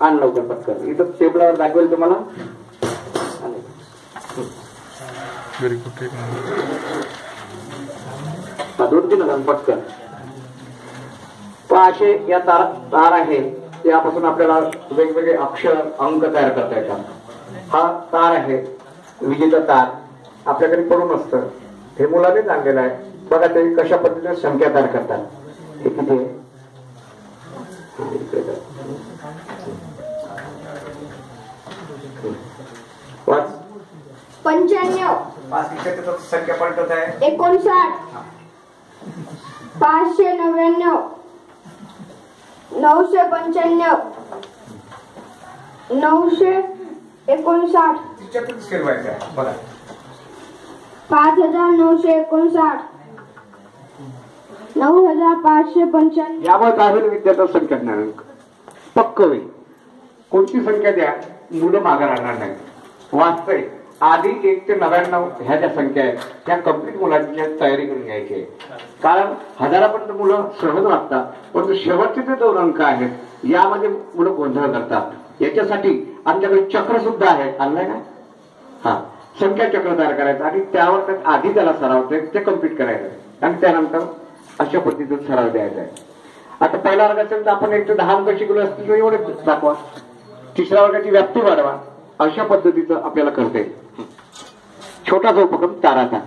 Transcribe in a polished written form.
आण लवकर पटकन. इथं टेबलावर दाखवेल तुम्हाला. Very good. दोन तीन हजार पटकन. असे या तार आहे यापासून आपल्याला वेगवेगळे अक्षर अंक तयार करता येतात. हा तार आहे विजेचा तार. आपल्याकडे पडून असतं हे मुलानेच आणलेलं आहे. बघा ते कशा पद्धतीने संख्या तयार करतात. हे किती आहे? वाच. 95 संख्या पलटत आहे. 59 599 995 959 तिच्यातच फिरवायचं आहे. बघा 5959 9595. यावर काय होईल? विद्यार्थी संख्या ज्ञान पक्क होईल. कोणती संख्या द्या मुलं मागे राहणार नाही. वाचतंय आधी 1 ते 99 ह्या ज्या संख्या आहेत त्या कम्प्लीट मुलांची तयारी करून घ्यायची आहे. कारण हजारापर्यंत मुलं सहज वाचतात, परंतु शेवटचे जे 2 अंक आहेत यामध्ये मुलं गोंधळ करतात. याच्यासाठी आमच्याकडे चक्र सुद्धा आहे. आणलंय ना? हा, संख्या चक्र तयार करायचं आणि त्यावर आधी त्याला सराव ते कम्प्लीट करायचं आणि त्यानंतर अशा पद्धतीचा सराव द्यायचा आहे. आता पहिल्या वर्गात असेल तर आपण 1 ते 10 अंक शिकलो असतील तर एवढे दाखवा. तिसऱ्या वर्गाची व्याप्ती वाढवा. अशा पद्धतीचं आपल्याला करता येईल. छोटासा उपक्रम ताराचा.